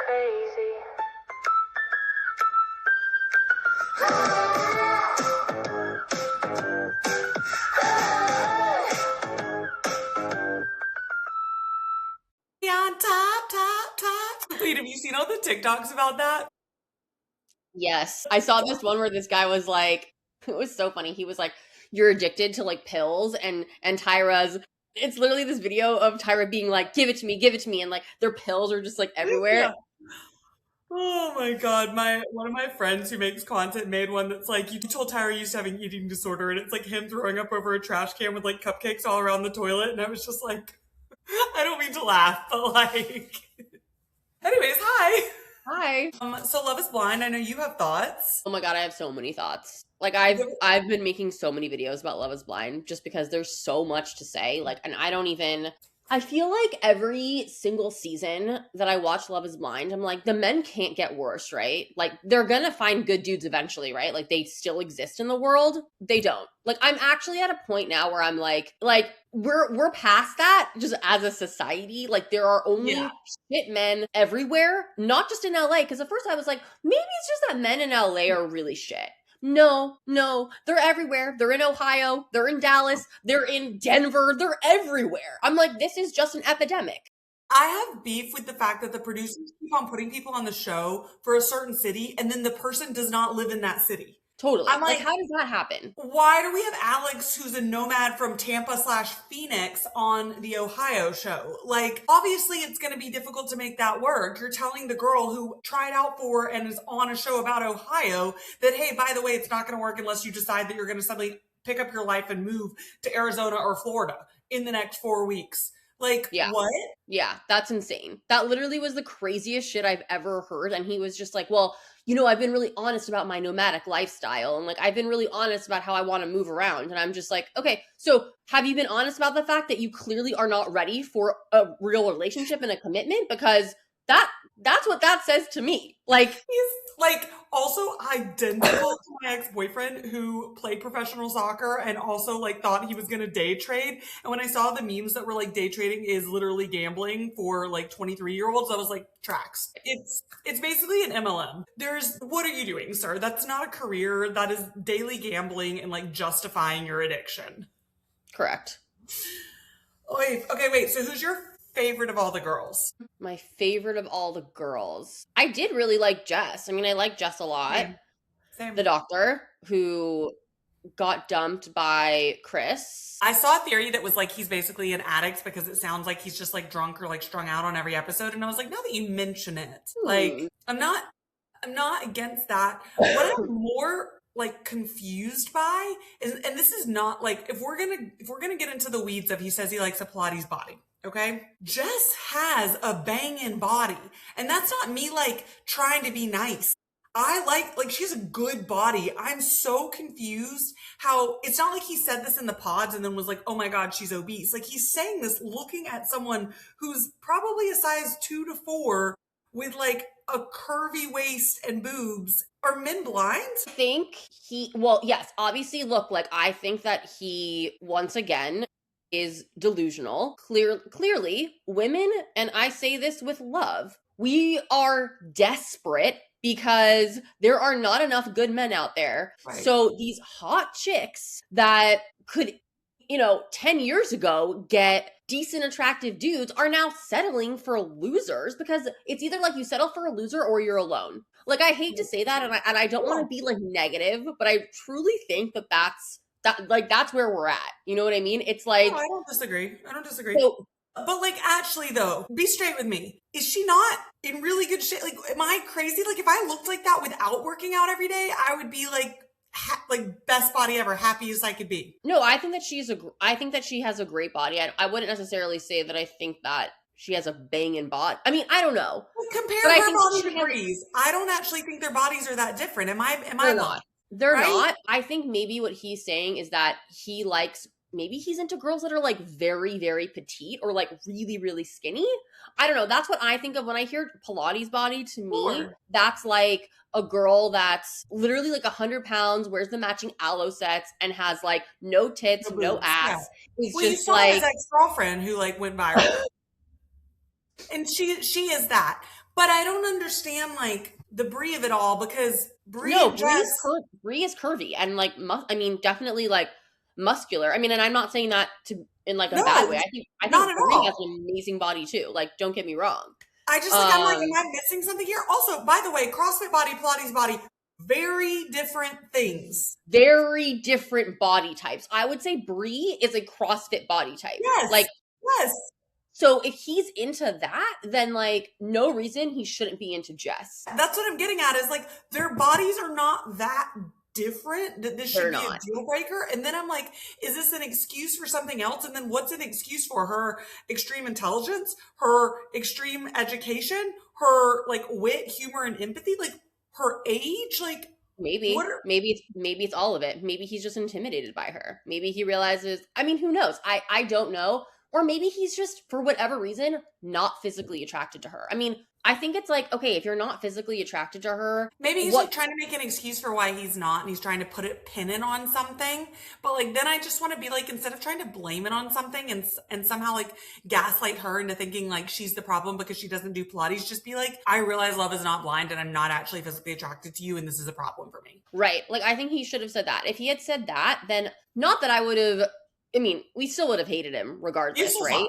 crazy. On top. Wait, have you seen all the TikToks about that? Yes. I saw this one where this guy was like, it was so funny. He was like, you're addicted to like pills, and Tyra's, it's literally this video of Tyra being like, give it to me, and like their pills are just like everywhere. Yeah. Oh my god, one of my friends who makes content made one that's like, you told Tyra you used to have an eating disorder, and it's like him throwing up over a trash can with like cupcakes all around the toilet, and I was just like, I don't mean to laugh, but like, anyways, hi. So Love is Blind, I know you have thoughts. Oh my god, I have so many thoughts. Like I've been making so many videos about Love is Blind just because there's so much to say. Like, and I feel like every single season that I watch Love is Blind, I'm like, the men can't get worse, right? Like, they're gonna find good dudes eventually, right? Like, they still exist in the world. They don't. Like, I'm actually at a point now where I'm like, we're past that just as a society. Like, there are only shit men everywhere, not just in LA. Because at first I was like, maybe it's just that men in LA are really shit. No, they're everywhere. They're in Ohio, they're in Dallas, they're in Denver, they're everywhere. I'm like, this is just an epidemic. I have beef with the fact that the producers keep on putting people on the show for a certain city, and then the person does not live in that city. Totally. I'm like, how does that happen? Why do we have Alix, who's a nomad from Tampa/Phoenix, on the Ohio show? Like, obviously it's going to be difficult to make that work. You're telling the girl who tried out for and is on a show about Ohio that, hey, by the way, it's not going to work unless you decide that you're going to suddenly pick up your life and move to Arizona or Florida in the next 4 weeks. Like, what? Yeah, that's insane. That literally was the craziest shit I've ever heard. And he was just like, well, you know, I've been really honest about my nomadic lifestyle. And like, I've been really honest about how I want to move around. And I'm just like, okay, so have you been honest about the fact that you clearly are not ready for a real relationship and a commitment? Because that's what that says to me. Like, he's like also identical to my ex-boyfriend who played professional soccer and also like thought he was going to day trade. And when I saw the memes that were like day trading is literally gambling for like 23-year-olds, I was like, tracks. It's basically an MLM. What are you doing, sir? That's not a career. That is daily gambling and like justifying your addiction. Correct. Okay, wait. So who's your favorite of all the girls? My favorite of all the girls. I did really like Jess. I mean, I like Jess a lot. Same. The doctor who got dumped by Chris. I saw a theory that was like he's basically an addict because it sounds like he's just like drunk or like strung out on every episode. And I was like, now that you mention it, like I'm not against that. What I'm more like confused by is, and this is not like, if we're gonna get into the weeds of, he says he likes a Pilates body. Okay. Jess has a banging body, and that's not me like trying to be nice. I like she has a good body. I'm so confused how it's not like he said this in the pods and then was like, oh my God, she's obese. Like, he's saying this looking at someone who's probably a size 2 to 4 with like a curvy waist and boobs. Are men blind? I think yes, obviously, look, like, I think that he, once again, is delusional. Clearly, women, and I say this with love, we are desperate because there are not enough good men out there. Right. So these hot chicks that could, 10 years ago get decent, attractive dudes are now settling for losers, because it's either like you settle for a loser or you're alone. Like, I hate to say that, and I don't want to be like negative, but I truly think that's where we're at. You know what I mean? It's like, no, I don't disagree. So, but like, actually though, be straight with me. Is she not in really good shape? Like, am I crazy? Like, if I looked like that without working out every day, I would be like, best body ever, happiest I could be. No, I think that she has a great body. I wouldn't necessarily say that I think that she has a banging body. I mean, I don't know. Well, compare her body to Bree's. I don't actually think their bodies are that different. Am I not? They're right? Not. I think maybe what he's saying is that maybe he's into girls that are like very, very petite or like really, really skinny. I don't know. That's what I think of when I hear Pilates body. To me, that's like a girl that's literally like 100 pounds, wears the matching aloe sets, and has like no tits, no ass. Yeah. Well, just you saw like his ex-girlfriend who like went viral. And she is that. But I don't understand, like, the Brie of it all, because Brie No, and Jess... Brie is curvy and, like, definitely, like, muscular. I mean, and I'm not saying that in, like, a bad way. I think Brie has an amazing body, too. Like, don't get me wrong. I just, like, I'm like, am I missing something here? Also, by the way, CrossFit body, Pilates body, very different things. Very different body types. I would say Brie is a CrossFit body type. Yes. Like, yes. So if he's into that, then, like, no reason he shouldn't be into Jess. That's what I'm getting at, is, like, their bodies are not that different that this should be a deal breaker. And then I'm like, is this an excuse for something else? And then what's an excuse for? Her extreme intelligence, her extreme education, her, like, wit, humor, and empathy, like, her age, like, maybe it's all of it. Maybe he's just intimidated by her. Maybe he realizes, I mean, who knows? I don't know. Or maybe he's just, for whatever reason, not physically attracted to her. I mean, I think it's like, okay, if you're not physically attracted to her... Maybe he's like trying to make an excuse for why he's not, and he's trying to pin it on something. But, like, then I just want to be like, instead of trying to blame it on something and somehow, like, gaslight her into thinking, like, she's the problem because she doesn't do Pilates, just be like, I realize love is not blind and I'm not actually physically attracted to you and this is a problem for me. Right. Like, I think he should have said that. If he had said that, then not that I would have... I mean, we still would have hated him regardless, right?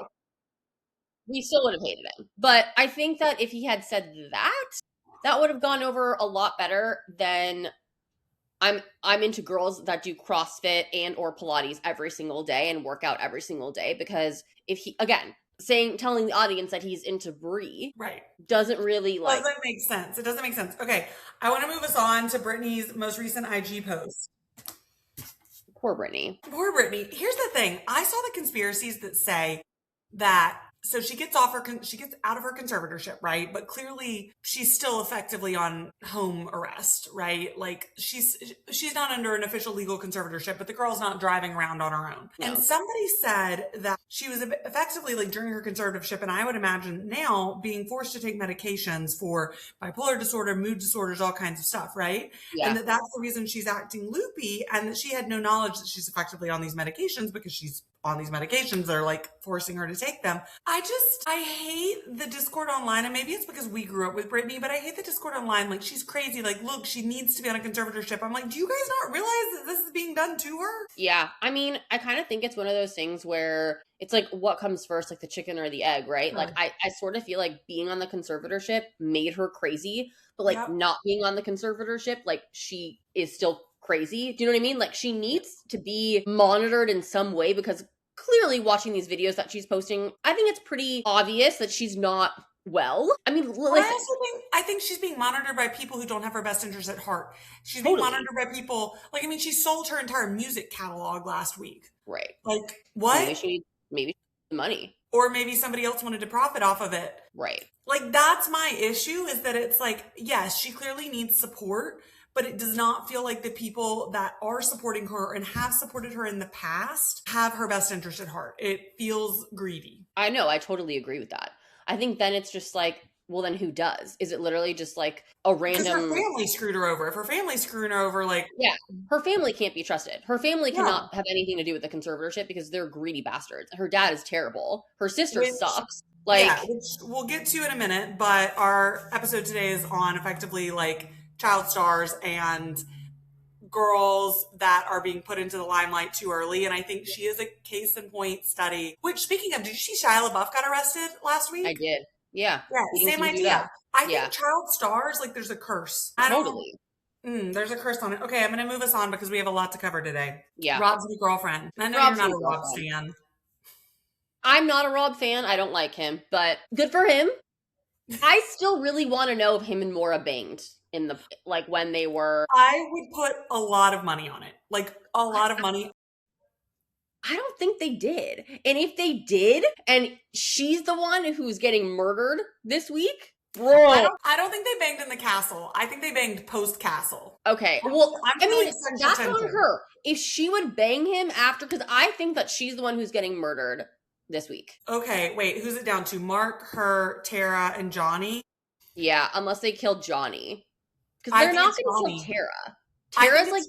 We still would have hated him. But I think that if he had said that would have gone over a lot better than I'm into girls that do CrossFit and or Pilates every single day and work out every single day. Because if he, again, telling the audience that he's into Brie, right, doesn't really, like... Doesn't make sense. It doesn't make sense. Okay, I want to move us on to Britney's most recent IG post. Poor Britney. Here's the thing. I saw the conspiracies that say that, so she gets out of her conservatorship, right? But clearly she's still effectively on home arrest, right? Like, she's not under an official legal conservatorship, but the girl's not driving around on her own. No. And somebody said that she was effectively, like, during her conservatorship, and I would imagine now, being forced to take medications for bipolar disorder, mood disorders, all kinds of stuff, right? Yeah. And that's the reason she's acting loopy, and that she had no knowledge that she's effectively on these medications because she's on these medications. They're, like, forcing her to take them. I hate the discord online, and maybe it's because we grew up with Britney, but I hate the discord online. Like, she's crazy. Like, look, she needs to be on a conservatorship. I'm like, do you guys not realize that this is being done to her? Yeah. I mean, I kind of think it's one of those things where it's like, what comes first, like the chicken or the egg, right? Like, I sort of feel like being on the conservatorship made her crazy, but, like, not being on the conservatorship, like, she is still crazy. Do you know what I mean? Like, she needs to be monitored in some way, because clearly watching these videos that she's posting, I think it's pretty obvious that she's not well. I mean, I think she's being monitored by people who don't have her best interest at heart. She's being monitored by people, like, I mean, she sold her entire music catalog last week. Right. Like, what? Maybe she needs money. Or maybe somebody else wanted to profit off of it. Right. Like, that's my issue, is that it's like, yes, she clearly needs support, but it does not feel like the people that are supporting her and have supported her in the past have her best interest at heart. It feels greedy. I know. I totally agree with that. I think then it's just like, well, then who does? Is it literally just like a random... Because her family screwed her over. If her family's screwing her over, like... Yeah, her family can't be trusted. Her family cannot have anything to do with the conservatorship because they're greedy bastards. Her dad is terrible. Her sister sucks. Like, which we'll get to in a minute, but our episode today is on effectively, like, child stars and girls that are being put into the limelight too early. And I think she is a case in point study. Which, speaking of, did you see Shia LaBeouf got arrested last week? I did. Yeah. Same idea. I think child stars, like, there's a curse. Totally. There's a curse on it. Okay, I'm going to move us on because we have a lot to cover today. Yeah. Rob's new girlfriend. I know you're not a Rob fan. I'm not a Rob fan. I don't like him, but good for him. I still really want to know if him and Maura banged in the, like, when they were... I would put a lot of money on it. Like, a lot of money. I don't think they did. And if they did, and she's the one who's getting murdered this week, bro. I don't think they banged in the castle. I think they banged post-castle. Okay. Well, I mean, that's on her. If she would bang him after, because I think that she's the one who's getting murdered this week. Okay, wait, who's it down to? Mark, her, Tara, and Johnny? Yeah, unless they killed Johnny. Because they're not going to kill Tara. Tara's like...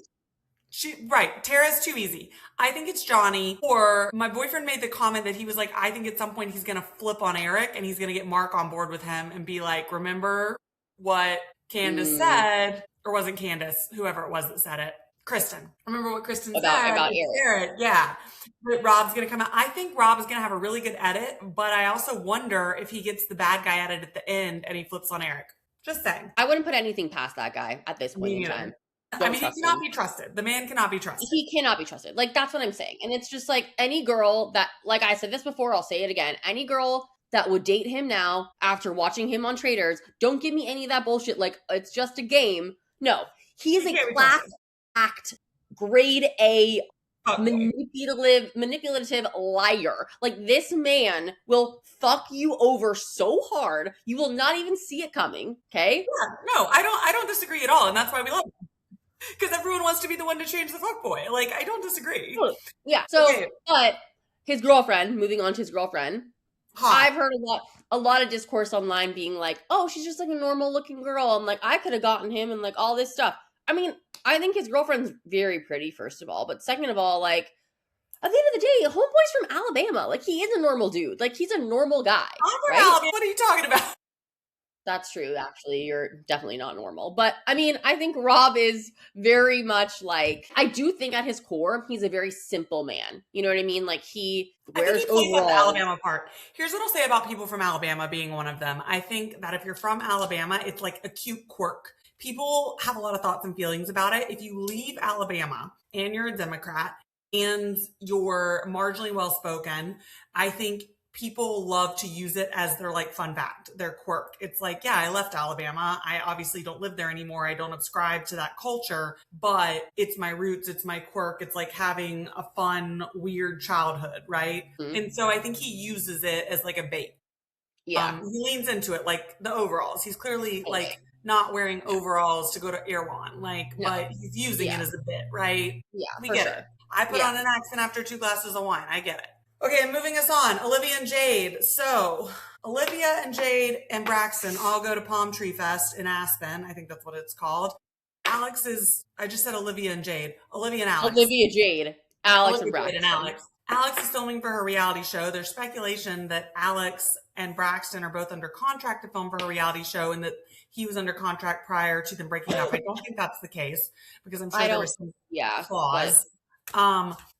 Tara's too easy. I think it's Johnny. Or my boyfriend made the comment that he was like, I think at some point he's going to flip on Eric and he's going to get Mark on board with him and be like, remember what Candace said? Or wasn't Candace, whoever it was that said it. Kristen. Remember what Kristen said about Eric. Yeah. But Rob's going to come out. I think Rob is going to have a really good edit, but I also wonder if he gets the bad guy edit at the end and he flips on Eric. Just saying. I wouldn't put anything past that guy at this point in time. He cannot be trusted. The man cannot be trusted. He cannot be trusted. Like, that's what I'm saying. And it's just like any girl that, like I said this before, I'll say it again. Any girl that would date him now after watching him on Traitors, don't give me any of that bullshit. Like, it's just a game. No, he is a class act, grade A, manipulative liar. Like, this man will fuck you over so hard, you will not even see it coming. Okay? Yeah, no, I don't disagree at all. And that's why we love him. Because everyone wants to be the one to change the fuckboy. Like, I don't disagree. Yeah. So, but his girlfriend, moving on to his girlfriend, I've heard a lot of discourse online being like, oh, she's just like a normal looking girl. I'm like, I could have gotten him and like all this stuff. I mean, I think his girlfriend's very pretty, first of all. But second of all, like, at the end of the day, homeboy's from Alabama. Like, he is a normal dude. Like, he's a normal guy. I'm from Alabama. What are you talking about? That's true, actually. You're definitely not normal. But, I mean, I think Rob is very much like, I do think at his core, he's a very simple man. You know what I mean? Like, he wears overalls. The Alabama part. Here's what I'll say about people from Alabama being one of them. I think that if you're from Alabama, it's like a cute quirk. People have a lot of thoughts and feelings about it. If you leave Alabama and you're a Democrat and you're marginally well-spoken, I think people love to use it as their like fun fact, their quirk. It's like, yeah, I left Alabama. I obviously don't live there anymore. I don't subscribe to that culture, but it's my roots. It's my quirk. It's like having a fun, weird childhood, right? Mm-hmm. And so I think he uses it as like a bait. Yeah. He leans into it, like the overalls. He's clearly like not wearing overalls to go to Erewhon, like, but he's using it as a bit, right? Yeah, we get it. I put on an accent after 2 glasses of wine. I get it. Okay, moving us on. Olivia and Jade. So, Olivia and Jade and Braxton all go to Palm Tree Fest in Aspen. I think that's what it's called. Alex is, I just said Olivia and Jade. Olivia and Alex. Olivia Jade. Alex and Braxton. Jade and Alex. Alex is filming for her reality show. There's speculation that Alex and Braxton are both under contract to film for her reality show and that he was under contract prior to them breaking up. I don't think that's the case because I'm sure there were some flaws.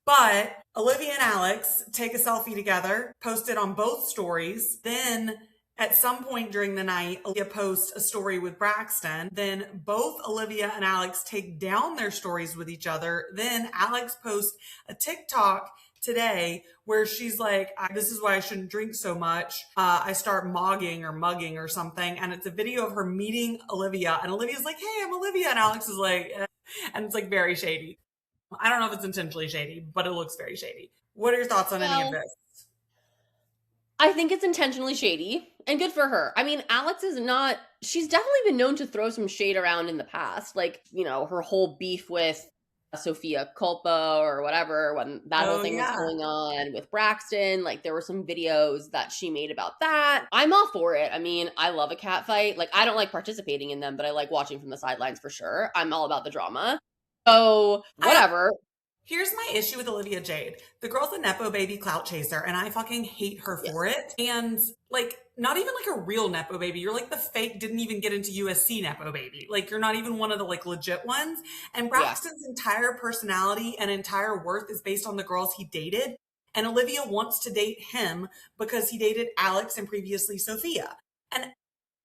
But Olivia and Alex take a selfie together, post it on both stories. Then at some point during the night, Olivia posts a story with Braxton. Then both Olivia and Alex take down their stories with each other. Then Alex posts a TikTok today where she's like, this is why I shouldn't drink so much. I start mugging or something. And it's a video of her meeting Olivia. And Olivia's like, hey, I'm Olivia. And Alex is like, eh. And it's like very shady. I don't know if it's intentionally shady, but it looks very shady. What are your thoughts on any of this? I think it's intentionally shady and good for her. I mean, Alex is not, she's definitely been known to throw some shade around in the past. Like, you know, her whole beef with Sofia Culpa or whatever, when that whole thing was going on with Braxton. Like, there were some videos that she made about that. I'm all for it. I mean, I love a cat fight. Like, I don't like participating in them, but I like watching from the sidelines for sure. I'm all about the drama. So, whatever. Here's my issue with Olivia Jade. The girl's a Nepo baby clout chaser, and I fucking hate her for it. And, like, not even like a real Nepo baby. You're like the fake, didn't even get into USC Nepo baby. Like, you're not even one of the, like, legit ones. And Braxton's entire personality and entire worth is based on the girls he dated. And Olivia wants to date him because he dated Alex and previously Sophia. And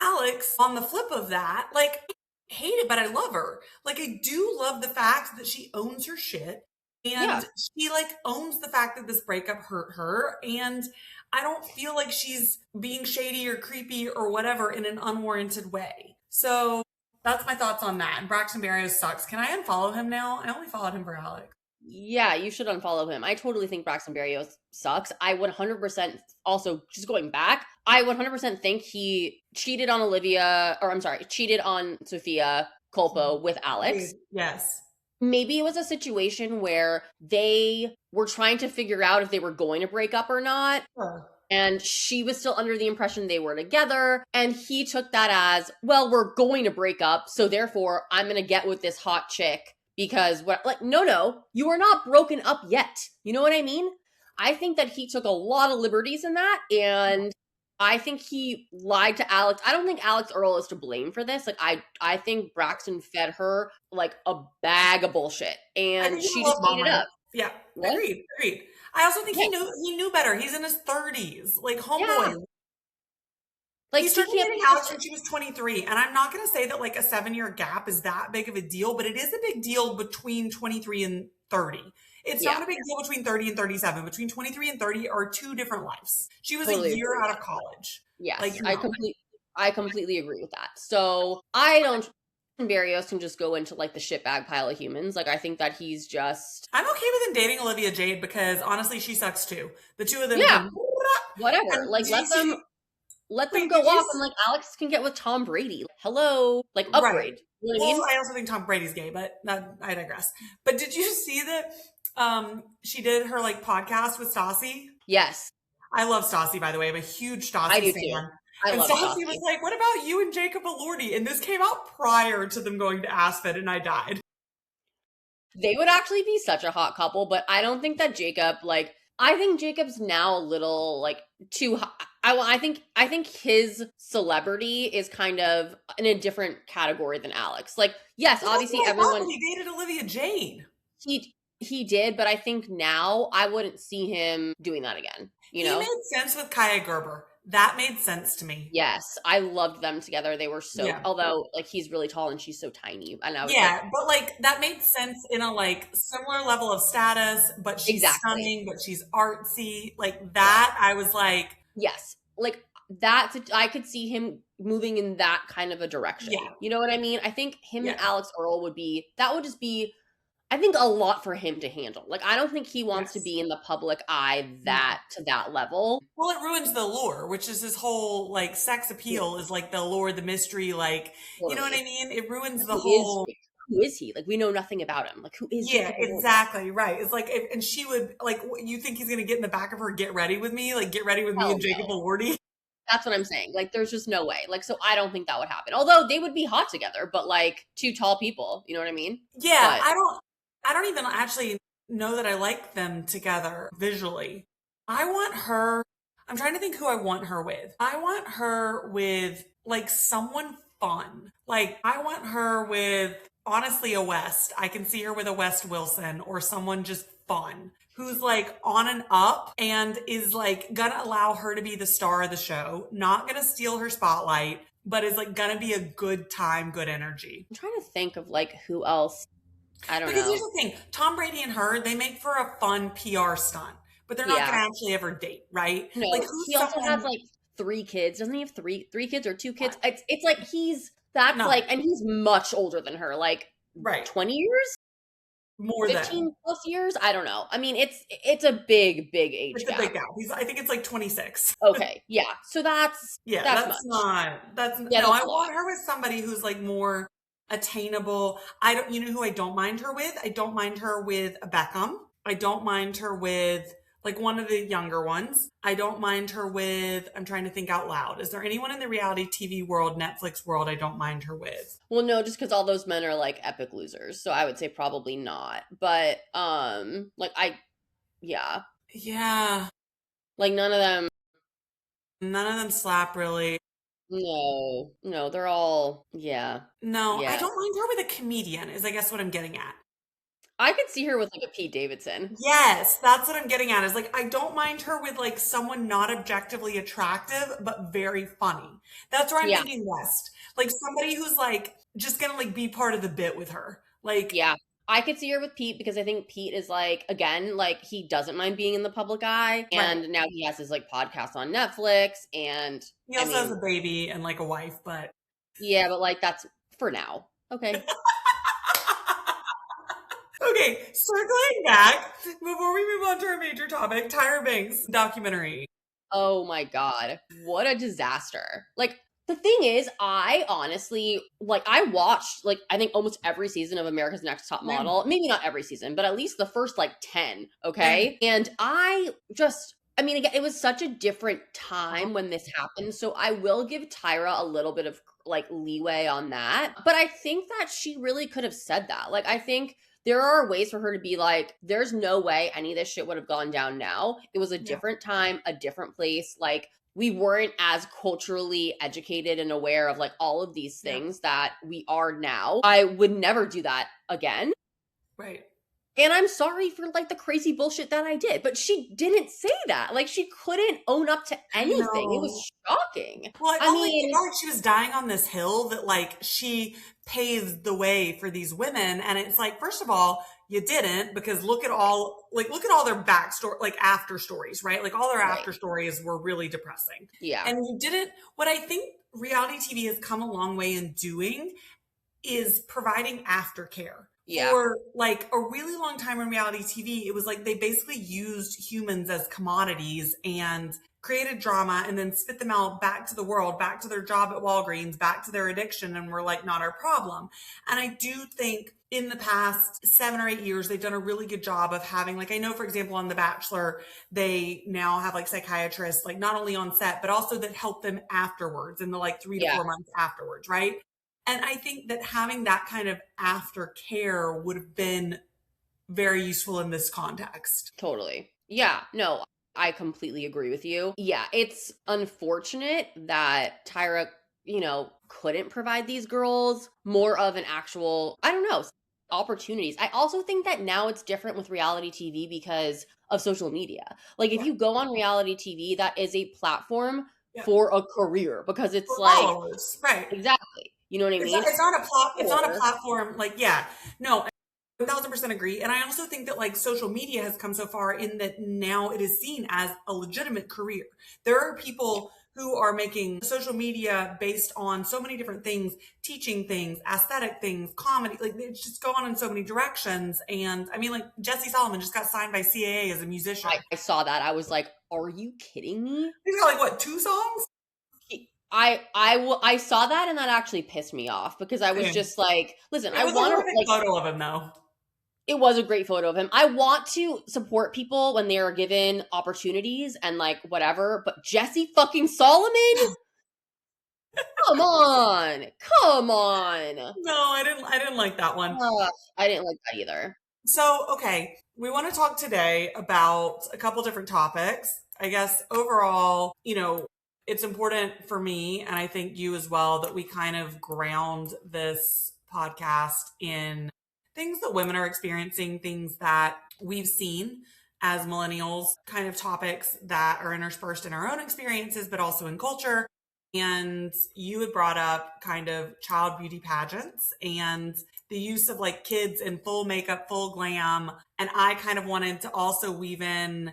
Alex, on the flip of that, like, hate it, but I love her. Like, I do love the fact that she owns her shit and she like owns the fact that this breakup hurt her. And I don't feel like she's being shady or creepy or whatever in an unwarranted way. So that's my thoughts on that. And Braxton Berrios sucks. Can I unfollow him now? I only followed him for Alex. Yeah, you should unfollow him. I totally think Braxton Berrios sucks. I would 100% also, just going back, I 100% think he cheated on cheated on Sofia Culpo with Alex. Yes. Maybe it was a situation where they were trying to figure out if they were going to break up or not. Sure. And she was still under the impression they were together. And he took that as, well, we're going to break up. So therefore, I'm going to get with this hot chick because no, you are not broken up yet. You know what I mean? I think that he took a lot of liberties in that, and I think he lied to Alix. I don't think Alix Earle is to blame for this. Like, I think Braxton fed her like a bag of bullshit, and she just ate it up. Yeah, agreed. I also think he knew better. He's in his 30s, like homeboy. Yeah. Like, he started dating Alix when she was 23, and I'm not going to say that like a 7-year gap is that big of a deal, but it is a big deal between 23 and 30. It's not a big deal between 30 and 37. Between 23 and 30 are two different lives. She was a year out of college. Yes, like, I completely agree with that. So I don't. Berrios can just go into like the shitbag pile of humans. Like, I think that he's just. I'm okay with him dating Olivia Jade because honestly, she sucks too. The two of them. Yeah. Whatever. Like, let them go off, and like Alix can get with Tom Brady. Hello, like, upgrade. Right. You know what I mean? I also think Tom Brady's gay, but I digress. But did you see that? She did her like podcast with Stassi. Yes, I love Stassi. By the way, I'm a huge Stassi fan. I do too. And Stassi was like, "What about you and Jacob Elordi?" And this came out prior to them going to Aspen, and I died. They would actually be such a hot couple, but I don't think that Jacob, like, I think Jacob's now a little like too hot. I think his celebrity is kind of in a different category than Alix. Like, yes, obviously everyone. He dated Olivia Jade. He did, but I think now I wouldn't see him doing that again. You know, he made sense with Kaya Gerber. That made sense to me. Yes, I loved them together. They were so. Although, like, he's really tall and she's so tiny, and I was but like that made sense in a like similar level of status. But she's stunning, but she's artsy. Like that, I was like, yes, like that. I could see him moving in that kind of a direction. Yeah. You know what I mean? I think him and Alix Earle would just be. I think a lot for him to handle. Like, I don't think he wants to be in the public eye to that level. Well, it ruins the allure, which is his whole like sex appeal is like the allure, the mystery, like, you know what I mean? It ruins the whole. Who is he? Like, we know nothing about him. Like, who is he? Yeah, exactly. Right. It's like, and she would like, you think he's going to get in the back of her, get ready with me? Like, get ready with me and Jacob Elordi? That's what I'm saying. Like, there's just no way. Like, so I don't think that would happen. Although they would be hot together, but like two tall people, you know what I mean? Yeah, I don't even actually know that I like them together visually. I'm trying to think who I want her with. I want her with like someone fun. Like, I want her with, honestly, a West. I can see her with a West Wilson or someone just fun who's like on and up and is like gonna allow her to be the star of the show, not gonna steal her spotlight, but is like gonna be a good time, good energy. I'm trying to think of like who else. I don't know. Because here's the thing, Tom Brady and her, they make for a fun PR stunt, but they're not going to actually ever date, right? No, like, he also has like 3 kids. Doesn't he have three kids or 2 kids? It's like and he's much older than her, like 20 years? More 15 plus years? I don't know. I mean, it's a big age gap. It's a big gap. I think it's like 26. Okay, yeah. So that's I want her with somebody who's like more attainable. You know who I don't mind her with? I don't mind her with Beckham. I don't mind her with like one of the younger ones. I don't mind her with, I'm trying to think out loud. Is there anyone in the reality TV world, Netflix world I don't mind her with? Well, no, just because all those men are like epic losers. So I would say probably not. But yeah. Like none of them slap really. No, they're all, No, I don't mind her with a comedian, is I guess what I'm getting at. I could see her with like a Pete Davidson. Yes, that's what I'm getting at. Is like, I don't mind her with like someone not objectively attractive, but very funny. That's where I'm thinking West. Like somebody who's like, just gonna like be part of the bit with her. Like, yeah. I could see her with Pete because I think Pete is like, again, like he doesn't mind being in the public eye. And now he has his like podcast on Netflix and he also has a baby and like a wife, but. Yeah, but like that's for now. Okay. Okay, circling back, before we move on to our major topic, Tyra Banks documentary. Oh my God. What a disaster. Like, the thing is, I honestly, like, I watched, like, I think almost every season of America's Next Top Model. Maybe not every season, but at least the first, like, 10, okay? And I just, I mean, again, it was such a different time when this happened, so I will give Tyra a little bit of, like, leeway on that, but I think that she really could have said that. Like, I think there are ways for her to be like, there's no way any of this shit would have gone down now. It was a different time, a different place. Like, we weren't as culturally educated and aware of, like, all of these things that we are now. I would never do that again. Right. And I'm sorry for, like, the crazy bullshit that I did, but she didn't say that. Like, she couldn't own up to anything. It was shocking. Well, I I felt mean, like she was dying on this hill that, like, she paved the way for these women. And it's like, first of all, you didn't, because look at all their backstory, like, after stories, right? Like, all their after stories were really depressing. Yeah. And you didn't, what I think reality TV has come a long way in doing is providing aftercare. Yeah. For, like, a really long time in reality TV, it was like they basically used humans as commodities and created drama and then spit them out back to the world, back to their job at Walgreens, back to their addiction, and were like, not our problem. And I do think in the past 7 or 8 years, they've done a really good job of having, like, I know, for example, on The Bachelor, they now have, like, psychiatrists, like, not only on set, but also that help them afterwards in the, like, 3 to 4 months afterwards, right? And I think that having that kind of aftercare would have been very useful in this context. Totally. Yeah, no, I completely agree with you. Yeah, it's unfortunate that Tyra, couldn't provide these girls more of an actual, I don't know, opportunities. I also think that now it's different with reality TV because of social media. Like, if you go on reality TV, that is a platform for a career, because it's for like followers, right? Exactly. You know what I mean? It's not a platform. Like, no, 1,000% agree. And I also think that, like, social media has come so far in that now it is seen as a legitimate career. There are people who are making social media based on so many different things, teaching things, aesthetic things, comedy, like, it's just gone in so many directions. And I mean, like, Jesse Solomon just got signed by CAA as a musician. I saw that. I was like, are you kidding me? He's got, like, what, 2 songs? I saw that, and that actually pissed me off, because I was just like, listen, I want to, like, photo of him though. It was a great photo of him. I want to support people when they are given opportunities and, like, whatever, but Jesse fucking Solomon? Come on. No, I didn't like that one. I didn't like that either. So, okay, we want to talk today about a couple different topics. I guess overall, it's important for me, and I think you as well, that we kind of ground this podcast in things that women are experiencing, things that we've seen as millennials, kind of topics that are interspersed in our own experiences, but also in culture. And you had brought up kind of child beauty pageants and the use of, like, kids in full makeup, full glam. And I kind of wanted to also weave in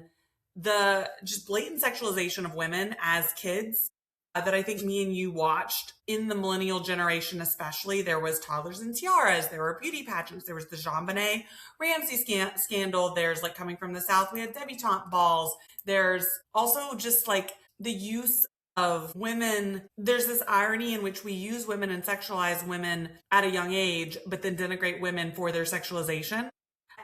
the just blatant sexualization of women as kids that I think me and you watched in the millennial generation, especially. There was Toddlers and Tiaras. There were beauty pageants. There was the JonBenet Ramsey scandal. There's, like, Coming from the South, we had debutante balls. There's also just, like, the use of women. There's this irony in which we use women and sexualize women at a young age, but then denigrate women for their sexualization.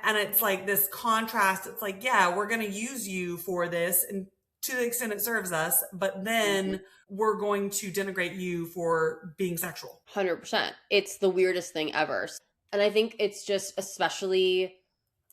And it's like this contrast. It's like, yeah, we're going to use you for this, and to the extent it serves us, but then we're going to denigrate you for being sexual. 100%. It's the weirdest thing ever. And I think it's just especially,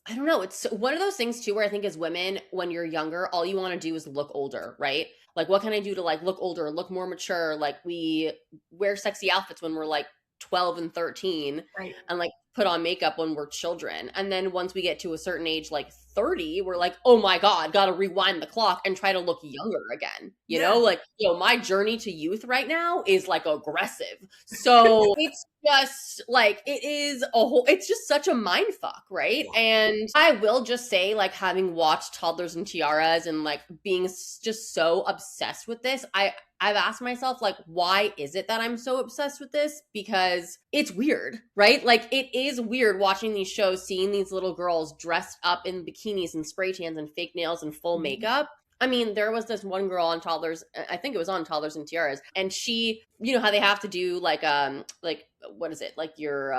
I don't know, it's one of those things too where I think as women, when you're younger, all you want to do is look older, right? Like, what can I do to, like, look older, look more mature? Like, we wear sexy outfits when we're, like, 12 and 13, right, and, like, put on makeup when we're children. And then once we get to a certain age, like 30, we're like, oh my God, gotta rewind the clock and try to look younger again. You know, like, my journey to youth right now is, like, aggressive. So it's just, like, it's just such a mind fuck, right? Yeah. And I will just say, like, having watched Toddlers and Tiaras and, like, being just so obsessed with this, I've asked myself, like, why is it that I'm so obsessed with this? Because it's weird, right? Like, it is weird watching these shows, seeing these little girls dressed up in bikinis and spray tans and fake nails and full makeup. I mean, there was this one girl on Toddlers, I think it was on Toddlers and Tiaras, and she, you know how they have to do, like, what is it? Like, your,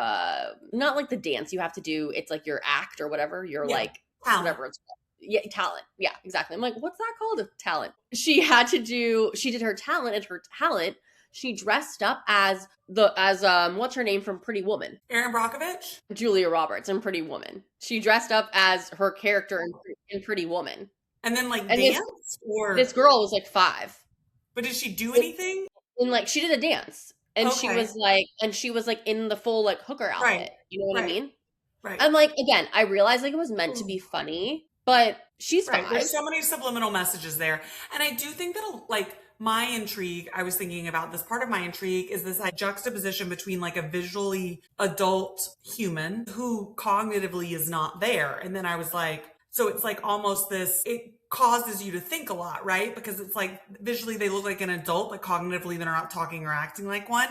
not like the dance you have to do, it's like your act or whatever, your, like, talent. whatever it's called. Yeah, talent. Yeah, exactly. I'm like, what's that called? A talent. She did her talent, and her talent, she dressed up as what's her name from Pretty Woman? Erin Brockovich? Julia Roberts in Pretty Woman. She dressed up as her character in Pretty Woman. And then like And dance? this girl was like 5. But did she do anything? And like she did a dance. And she Okay. was like in the full like hooker Right. outfit. You know what I Right. mean? Right. I'm like, again, I realized like it was meant to be funny, but she's Right. 5. There's so many subliminal messages there. And I do think that like my intrigue, I was thinking about this, part of my intrigue is this like, juxtaposition between like a visually adult human who cognitively is not there. And then I was like, so it's like almost this, it causes you to think a lot, right? Because it's like visually they look like an adult, but cognitively they're not talking or acting like one.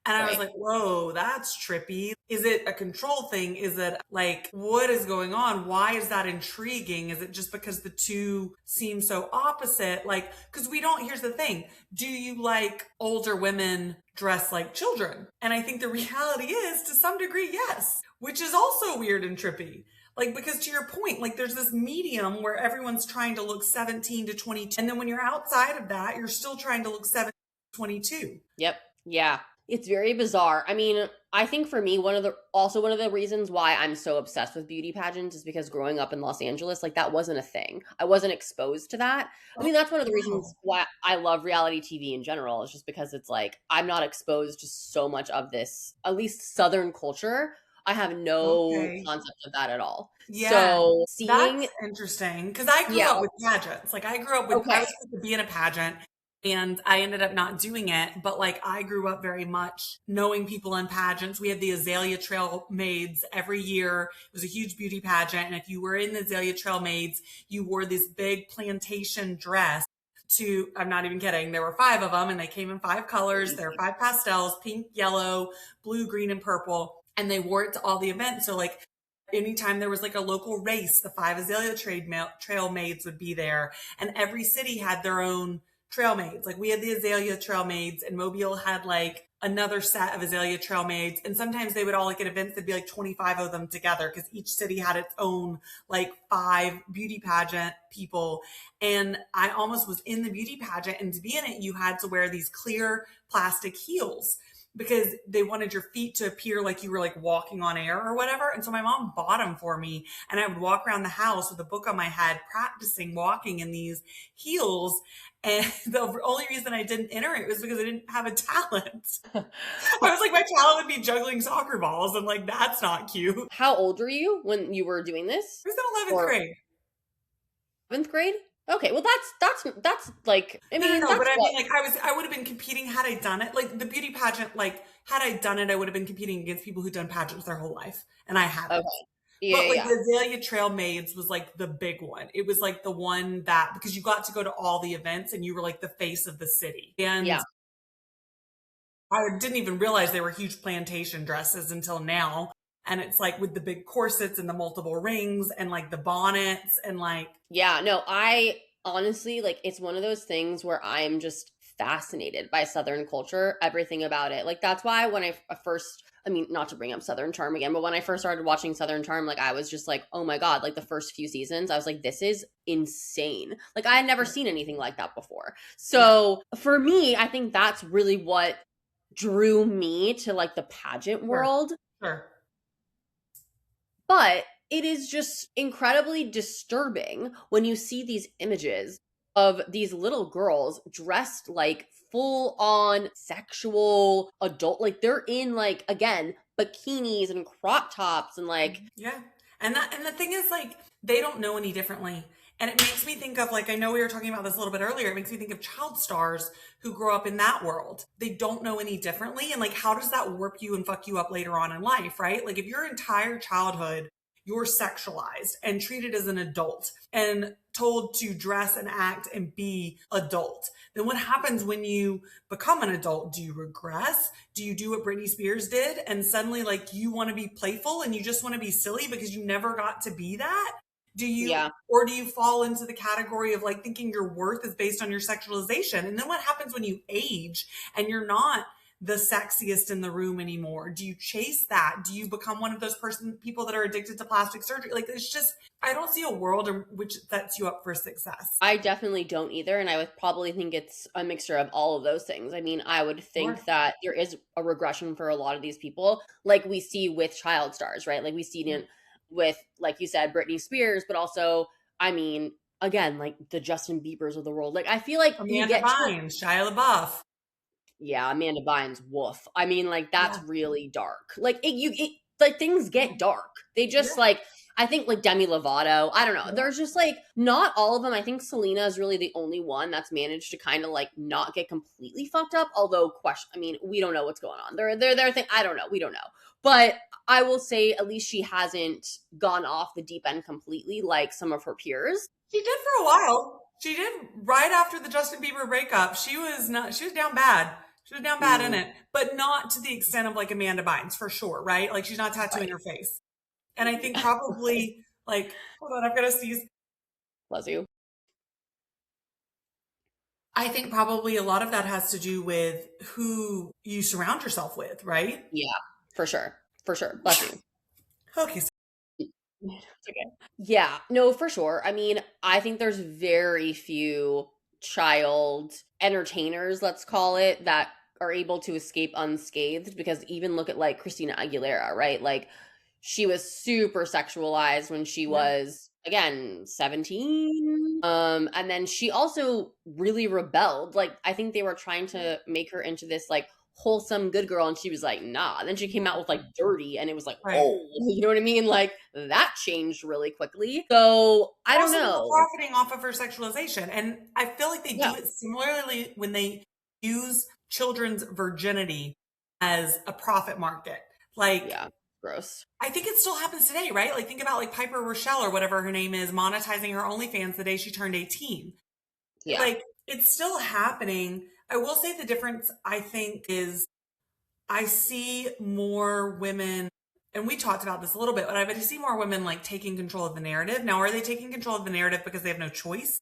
And I was like, whoa, that's trippy. Is it a control thing? Is it like, what is going on? Why is that intriguing? Is it just because the two seem so opposite? Like, because here's the thing. Do you like older women dress like children? And I think the reality is, to some degree, yes, which is also weird and trippy. Like, because to your point, like there's this medium where everyone's trying to look 17 to 22. And then when you're outside of that, you're still trying to look 17 to 22. Yep. Yeah. It's very bizarre. I mean, I think for me, one of the reasons why I'm so obsessed with beauty pageants is because growing up in Los Angeles, like that wasn't a thing. I wasn't exposed to that. I mean, that's one of the reasons why I love reality TV in general, is just because it's like, I'm not exposed to so much of this, at least Southern culture. I have no concept of that at all. Yeah, so that's interesting, because I grew up with pageants. Like I grew up with, I was supposed to be in a pageant and I ended up not doing it. But like I grew up very much knowing people in pageants. We had the Azalea Trail Maids every year. It was a huge beauty pageant. And if you were in the Azalea Trail Maids, you wore this big plantation dress. I'm not even kidding. There were 5 of them and they came in 5 colors. There were 5 pastels: pink, yellow, blue, green, and purple. And they wore it to all the events. So like anytime there was like a local race, the 5 Azalea Trail Maids would be there. And every city had their own trail maids. Like we had the Azalea Trail Maids, and Mobile had like another set of Azalea Trail Maids. And sometimes they would all, like at events, there'd be like 25 of them together because each city had its own like 5 beauty pageant people. And I almost was in the beauty pageant, and to be in it, you had to wear these clear plastic heels, because they wanted your feet to appear like you were like walking on air or whatever. And so my mom bought them for me, and I would walk around the house with a book on my head, practicing walking in these heels. And the only reason I didn't enter it was because I didn't have a talent. I was like, my talent would be juggling soccer balls, and like, that's not cute. How old were you when you were doing this? I was in 11th grade. 11th grade? Okay, well that's like, I mean, no, but I mean, like I would have been competing had I done it. Like the beauty pageant, like had I done it, I would have been competing against people who'd done pageants their whole life, and I haven't. Okay. Yeah, but like the Azalea Trail Maids was like the big one. It was like the one that, because you got to go to all the events and you were like the face of the city. And I didn't even realize they were huge plantation dresses until now. And it's like with the big corsets and the multiple rings and like the bonnets and like. Yeah, no, I honestly, like, it's one of those things where I'm just fascinated by Southern culture, everything about it. Like, that's why when I first, I mean, not to bring up Southern Charm again, but when I first started watching Southern Charm, like, I was just like, oh my God, like the first few seasons, I was like, this is insane. Like, I had never seen anything like that before. So for me, I think that's really what drew me to like the pageant world. Sure. But it is just incredibly disturbing when you see these images of these little girls dressed like full on sexual adult, like they're in like, again, bikinis and crop tops and like. Yeah. And the thing is, like, they don't know any differently. And it makes me think of, like, I know we were talking about this a little bit earlier. It makes me think of child stars who grow up in that world. They don't know any differently. And like, how does that warp you and fuck you up later on in life, right? Like if your entire childhood, you're sexualized and treated as an adult and told to dress and act and be adult, then what happens when you become an adult? Do you regress? Do you do what Britney Spears did? And suddenly like you want to be playful and you just want to be silly because you never got to be that? Do you, or do you fall into the category of like thinking your worth is based on your sexualization? And then what happens when you age and you're not the sexiest in the room anymore? Do you chase that? Do you become one of those people that are addicted to plastic surgery? Like, it's just, I don't see a world in which sets you up for success. I definitely don't either. And I would probably think it's a mixture of all of those things. I mean, I would think that there is a regression for a lot of these people, like we see with child stars, right? Like we see it with, like you said, Britney Spears, but also, I mean, again, like the Justin Biebers of the world. Like, I feel like Amanda Bynes, Shia LaBeouf. Yeah, Amanda Bynes, woof. I mean, like, that's really dark. Like, like, things get dark. They just, like, I think, like, Demi Lovato, I don't know. There's just, like, not all of them. I think Selena is really the only one that's managed to kind of, like, not get completely fucked up. Although, I mean, we don't know what's going on. Their thing, I don't know. We don't know. But I will say at least she hasn't gone off the deep end completely like some of her peers. She did for a while. She did right after the Justin Bieber breakup. She was down bad. She was down bad in it, but not to the extent of like Amanda Bynes, for sure, right? Like she's not tattooing her face. And I think probably like, hold on, I've got to sneeze. Bless you. I think probably a lot of that has to do with who you surround yourself with, right? Yeah, for sure. For sure. Bless you. Okay. It's okay. Yeah, no, for sure. I mean, I think there's very few child entertainers, let's call it, that are able to escape unscathed, because even look at like Christina Aguilera, right? Like she was super sexualized when she was, again, 17. And then she also really rebelled. Like I think they were trying to make her into this like wholesome good girl, and she was like, nah. And then she came out with like Dirty, and it was like, oh, you know what I mean? Like that changed really quickly. So I don't know. Profiting off of her sexualization. And I feel like they do it similarly when they use children's virginity as a profit market. Like, gross. I think it still happens today, right? Like think about like Piper Rochelle or whatever her name is, monetizing her OnlyFans the day she turned 18. Yeah. Like it's still happening. I will say the difference, I think, is I see more women, and we talked about this a little bit, but I see more women like taking control of the narrative. Now, are they taking control of the narrative because they have no choice?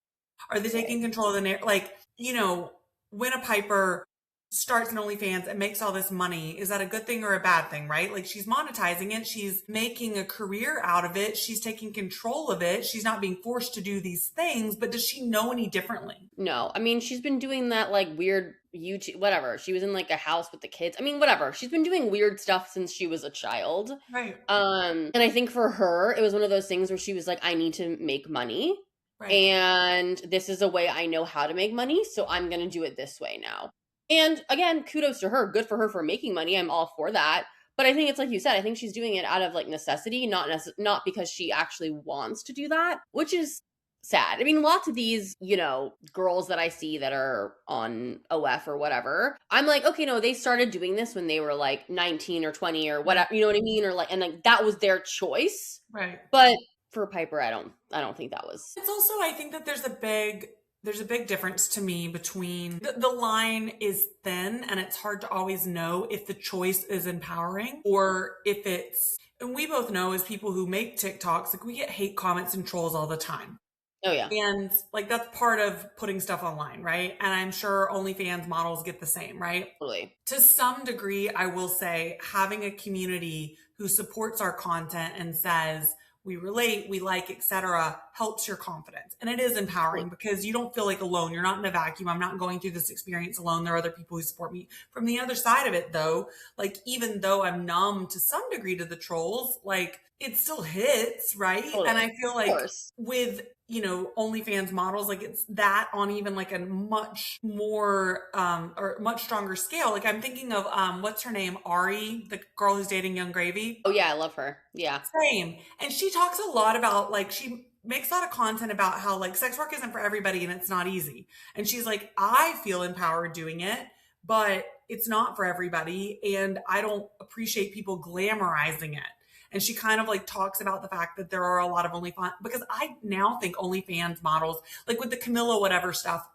Are they taking control of the narrative? Like, you know, when a Piper starts an OnlyFans and makes all this money, is that a good thing or a bad thing, right? Like she's monetizing it. She's making a career out of it. She's taking control of it. She's not being forced to do these things, but does she know any differently? No. I mean, she's been doing that like weird YouTube, whatever. She was in like a house with the kids. I mean, whatever. She's been doing weird stuff since she was a child. Right. And I think for her, it was one of those things where she was like, I need to make money. Right. And this is a way I know how to make money. So I'm going to do it this way now. And again, kudos to her. Good for her for making money. I'm all for that. But I think it's like you said, I think she's doing it out of like necessity, not because she actually wants to do that, which is sad. I mean, lots of these, you know, girls that I see that are on OF or whatever, I'm like, okay, no, they started doing this when they were like 19 or 20 or whatever, you know what I mean? Or like, and like that was their choice. Right. But for Piper, I don't think that was. It's also, I think that there's a big difference to me between the line is thin, and it's hard to always know if the choice is empowering or if it's, and we both know as people who make TikToks, like we get hate comments and trolls all the time. Oh yeah. And like that's part of putting stuff online, right? And I'm sure OnlyFans models get the same, right? Totally. To some degree, I will say having a community who supports our content and says, we relate, we like, etc., helps your confidence. And it is empowering because you don't feel like alone. You're not in a vacuum. I'm not going through this experience alone. There are other people who support me. From the other side of it, though, like even though I'm numb to some degree to the trolls, like it still hits, right? Totally. And I feel like with, you know, OnlyFans models, like it's that on even like a much more or much stronger scale. Like I'm thinking of what's her name, Ari, the girl who's dating Young Gravy. Oh yeah, I love her. Yeah, same. And she talks a lot about like she makes a lot of content about how like sex work isn't for everybody and it's not easy. And she's like, I feel empowered doing it, but it's not for everybody, and I don't appreciate people glamorizing it. And she kind of like talks about the fact that there are a lot of OnlyFans, because I now think OnlyFans models, like with the Camilla whatever stuff,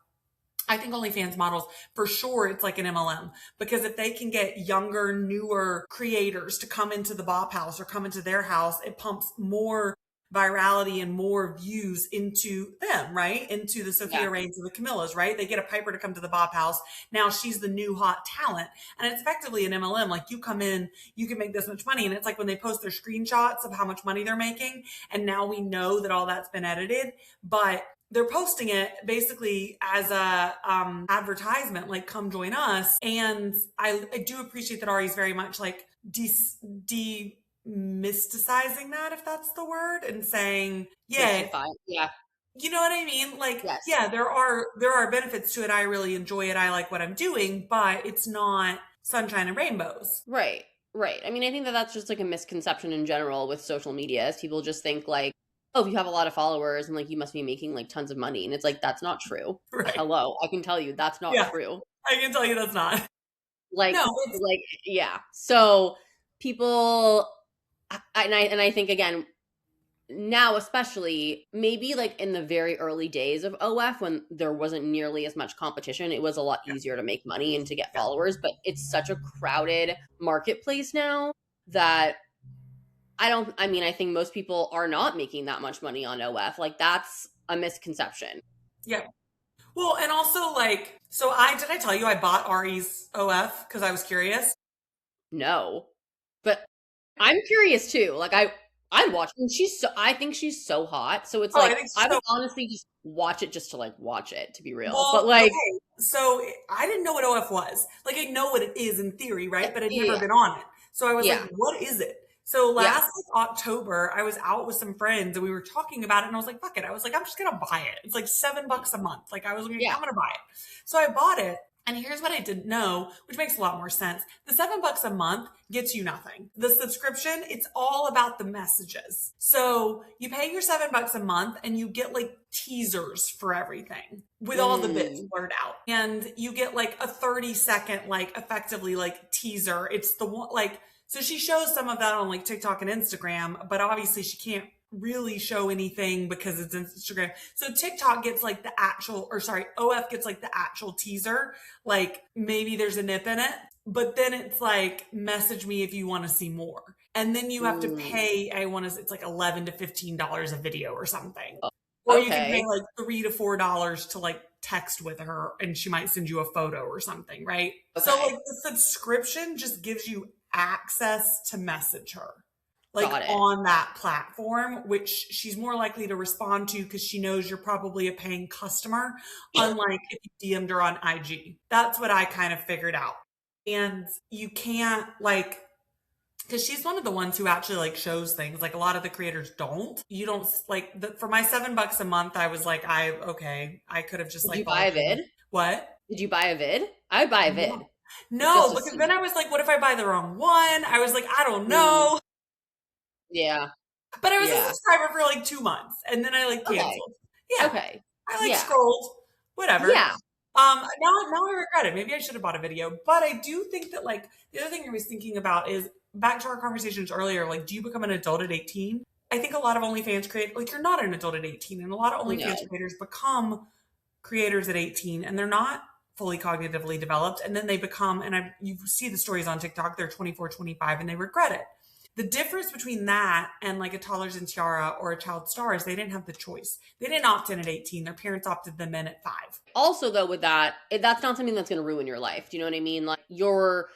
I think OnlyFans models, for sure, it's like an MLM, because if they can get younger, newer creators to come into the Bop House or come into their house, it pumps more virality and more views into them, right? Into the Sophia Raines and the Camillas, right? They get a Piper to come to the Bop House. Now she's the new hot talent. And it's effectively an MLM. Like, you come in, you can make this much money. And it's like when they post their screenshots of how much money they're making. And now we know that all that's been edited, but they're posting it basically as a advertisement, like, come join us. And I do appreciate that Ari's very much like demysticizing that, if that's the word, and saying, yeah, you know what I mean? Like, yeah, there are benefits to it. I really enjoy it. I like what I'm doing, but it's not sunshine and rainbows. Right. I mean, I think that that's just like a misconception in general with social media, is people just think like, oh, if you have a lot of followers and like you must be making like tons of money. And it's like, that's not true. Right. Hello, I can tell you that's not true. I can tell you that's not. Like, no, like, yeah. So people, and I think, again, now especially, maybe like in the very early days of OF, when there wasn't nearly as much competition, it was a lot easier to make money and to get followers. But it's such a crowded marketplace now that I think most people are not making that much money on OF. Like, that's a misconception. Yeah. Well, and also, like, so did I tell you I bought Ari's OF because I was curious? No. But I'm curious too. Like, I'd watch, and I think she's so hot. So it's like, I would honestly just watch it just to like watch it, to be real. Well, but like, okay. So I didn't know what OF was. Like, I know what it is in theory, right? But I'd never been on it. So I was like, what is it? So last October, I was out with some friends and we were talking about it, and I was like, fuck it. I was like, I'm just going to buy it. It's like $7 a month. Like, I was like, I'm going to buy it. So I bought it. And here's what I didn't know, which makes a lot more sense. The $7 a month gets you nothing. The subscription, it's all about the messages. So you pay your $7 a month and you get like teasers for everything with all the bits blurred out. And you get like a 30-second, like, effectively like teaser. It's the one, like, so she shows some of that on like TikTok and Instagram, but obviously she can't really show anything because it's Instagram. So TikTok gets like OF gets like the actual teaser. Like, maybe there's a nip in it, but then it's like, message me if you want to see more. And then you have to pay, it's like $11 to $15 a video or something. Or you can pay like $3 to $4 to like text with her and she might send you a photo or something, right? Okay. So like the subscription just gives you access to message her, like, on that platform, which she's more likely to respond to because she knows you're probably a paying customer, unlike if you DM'd her on IG. That's what I kind of figured out. And you can't, like, because she's one of the ones who actually like shows things. Like, a lot of the creators don't. You don't, like, for my $7 a month, I was like, I could have just, like, did you buy a vid? What? Did you buy a vid? I would buy a vid. No, because then I was like, what if I buy the wrong one? I was like, I don't know. Yeah. But I was a subscriber for like 2 months and then I like canceled. Yeah. Okay. I like scrolled. Whatever. Yeah. Now I regret it. Maybe I should have bought a video. But I do think that, like, the other thing I was thinking about is, back to our conversations earlier, like, do you become an adult at 18? I think a lot of OnlyFans creators, like, you're not an adult at 18. And a lot of OnlyFans creators become creators at 18 and they're not fully cognitively developed. And then they become, and you see the stories on TikTok, they're 24, 25 and they regret it. The difference between that and like a Toddlers and Tiara or a Child Star is they didn't have the choice. They didn't opt in at 18. Their parents opted them in at 5. Also, though, with that's not something that's going to ruin your life. Do you know what I mean? Like, you're...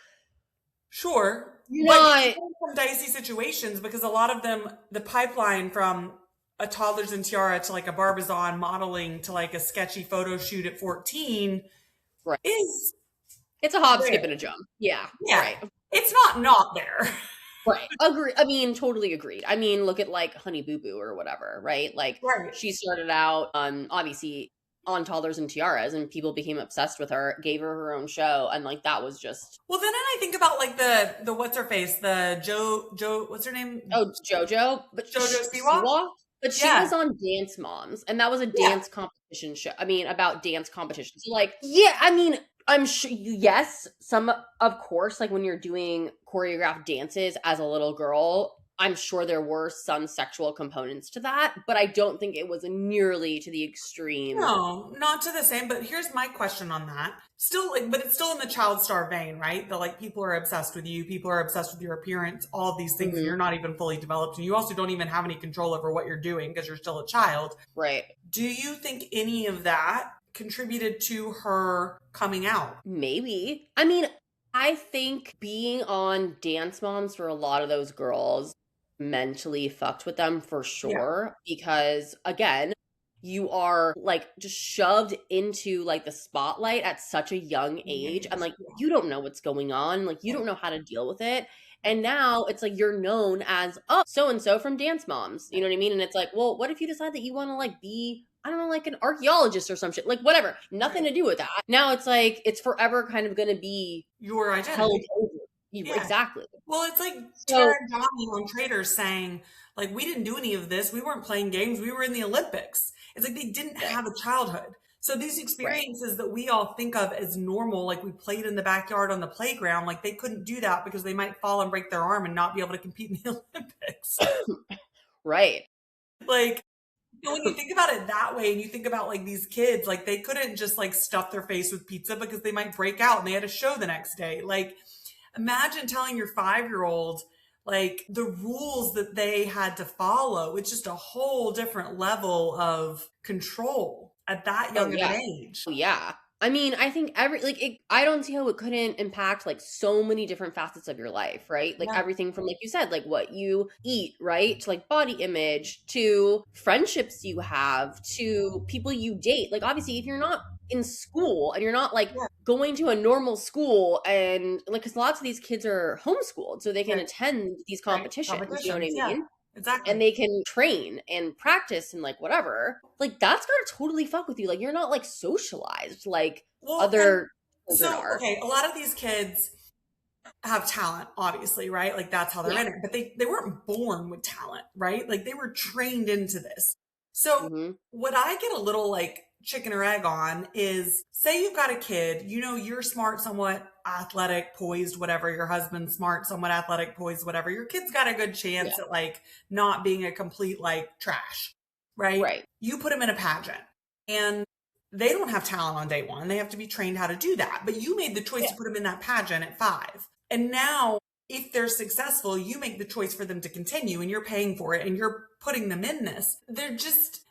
Sure. But you're in some dicey situations because a lot of them, the pipeline from a Toddlers and Tiara to like a Barbizon modeling to like a sketchy photo shoot at 14 is... It's a hop, skip, and a jump. Yeah. Right. It's not there. Right. Agree. I mean, totally agreed. I mean, look at like Honey Boo Boo or whatever, right? Like, she started out obviously on Toddlers and Tiaras, and people became obsessed with her, gave her own show, and like that was just. Well, then I think about like the what's her face, the Joe, what's her name? Oh, JoJo, but JoJo Siwa. But she was on Dance Moms, and that was a dance competition show. I mean, about dance competitions. So like, I mean. I'm sure, yes, of course, like when you're doing choreographed dances as a little girl, I'm sure there were some sexual components to that, but I don't think it was nearly to the extreme. No, not to the same, but here's my question on that. Still, like, but it's still in the child star vein, right? The like people are obsessed with you, people are obsessed with your appearance, all of these things, and you're not even fully developed, and you also don't even have any control over what you're doing because you're still a child. Right. Do you think any of that contributed to her coming out? Maybe. I mean, I think being on Dance Moms for a lot of those girls mentally fucked with them for sure. Because again, you are like just shoved into like the spotlight at such a young age. And like, you don't know what's going on. Like, you don't know how to deal with it. And now it's like you're known as, oh, so and so from Dance Moms. You know what I mean? And it's like, well, what if you decide that you want to like be, I don't know, like an archaeologist or some shit, like whatever, nothing to do with that. Now it's like, it's forever kind of going to be your identity. Held over. Exactly. Well, it's like Tara and Johnny on Traders saying, like, we didn't do any of this. We weren't playing games. We were in the Olympics. It's like they didn't have a childhood. So these experiences that we all think of as normal, like we played in the backyard on the playground, like they couldn't do that because they might fall and break their arm and not be able to compete in the Olympics. Right. Like, when you think about it that way and you think about like these kids, like they couldn't just like stuff their face with pizza because they might break out and they had a show the next day. Like, imagine telling your 5-year-old like the rules that they had to follow. It's just a whole different level of control at that young of an age. Yeah. I mean, I think I don't see how it couldn't impact like so many different facets of your life, right? Like everything from, like you said, like what you eat, right? To like body image, to friendships you have, to people you date. Like obviously if you're not in school and you're not like going to a normal school, and like, because lots of these kids are homeschooled, so they can attend these competitions, you know what I mean? Exactly. And they can train and practice and like whatever. Like that's gonna totally fuck with you. Like you're not like socialized like other children are. Okay, a lot of these kids have talent, obviously, right? Like that's how they're in it. But they weren't born with talent, right? Like they were trained into this. So what I get a little like chicken or egg on is, say you've got a kid, you know, you're smart, somewhat athletic, poised, whatever. Your husband's smart, somewhat athletic, poised, whatever. Your kid's got a good chance at like not being a complete like trash, right? Right. You put him in a pageant and they don't have talent on day one. They have to be trained how to do that. But you made the choice to put them in that pageant at 5. And now if they're successful, you make the choice for them to continue and you're paying for it and you're putting them in this.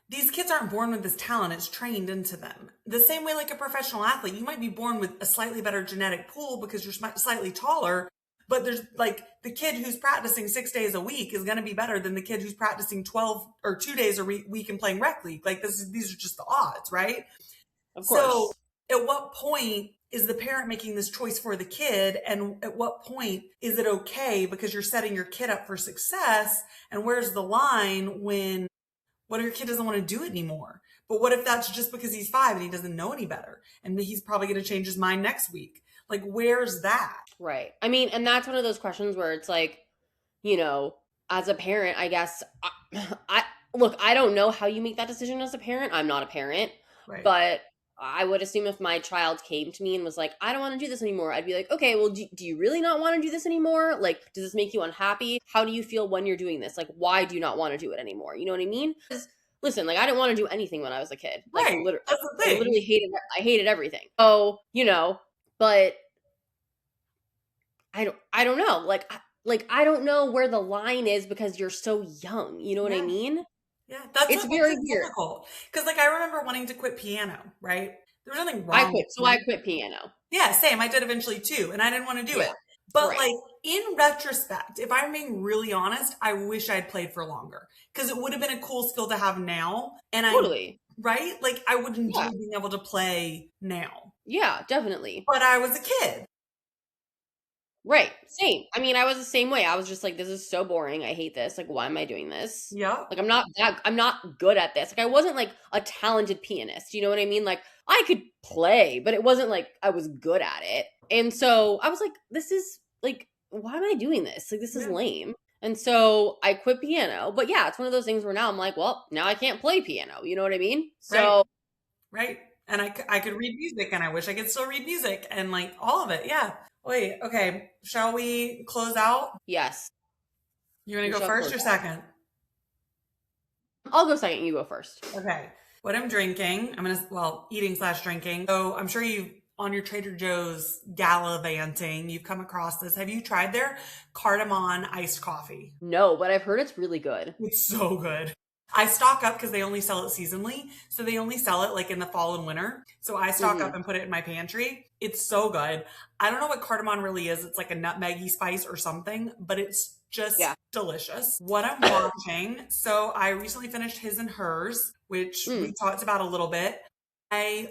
These kids aren't born with this talent. It's trained into them. The same way like a professional athlete, you might be born with a slightly better genetic pool because you're slightly taller, but there's like the kid who's practicing 6 days a week is going to be better than the kid who's practicing 12 or 2 days a week and playing rec league. Like these are just the odds, right? Of course. So at what point is the parent making this choice for the kid? And at what point is it okay because you're setting your kid up for success? And where's the line when what if your kid doesn't want to do it anymore? But what if that's just because he's 5 and he doesn't know any better? And he's probably going to change his mind next week. Like, where's that? Right. I mean, and that's one of those questions where it's like, you know, as a parent, I guess, look, I don't know how you make that decision as a parent. I'm not a parent. Right. But I would assume if my child came to me and was like, I don't want to do this anymore, I'd be like, okay, well, do you really not want to do this anymore? Like, does this make you unhappy? How do you feel when you're doing this? Like, why do you not want to do it anymore? You know what I mean? Listen, like, I didn't want to do anything when I was a kid. Like, right. I literally hated everything. So, you know, but I don't know. Like, I don't know where the line is because you're so young. You know what I mean? Yeah, that's it's very weird. Because like I remember wanting to quit piano, right? There was nothing wrong. I quit piano. Yeah, same. I did eventually too, and I didn't want to do it. But like in retrospect, if I'm being really honest, I wish I'd played for longer because it would have been a cool skill to have now. And right? Like I would enjoy being able to play now. Yeah, definitely. But I was a kid. Right. Same. I mean, I was the same way. I was just like, this is so boring. I hate this. Like, why am I doing this? Yeah. Like, I'm not good at this. Like, I wasn't like a talented pianist. You know what I mean? Like, I could play, but it wasn't like I was good at it. And so I was like, this is like, why am I doing this? Like, this is lame. And so I quit piano. But yeah, it's one of those things where now I'm like, well, now I can't play piano. You know what I mean? So. Right. And I could read music and I wish I could still read music and like all of it. Yeah. Wait, okay. Shall we close out? Yes. You want to go first or second? I'll go second. You go first. Okay. What I'm drinking, eating/drinking. So I'm sure you, on your Trader Joe's gallivanting, you've come across this. Have you tried their cardamom iced coffee? No, but I've heard it's really good. It's so good. I stock up because they only sell it seasonally. So they only sell it like in the fall and winter. So I stock up and put it in my pantry. It's so good. I don't know what cardamom really is. It's like a nutmeggy spice or something, but it's just delicious. What I'm watching. So I recently finished His and Hers, which we talked about a little bit. I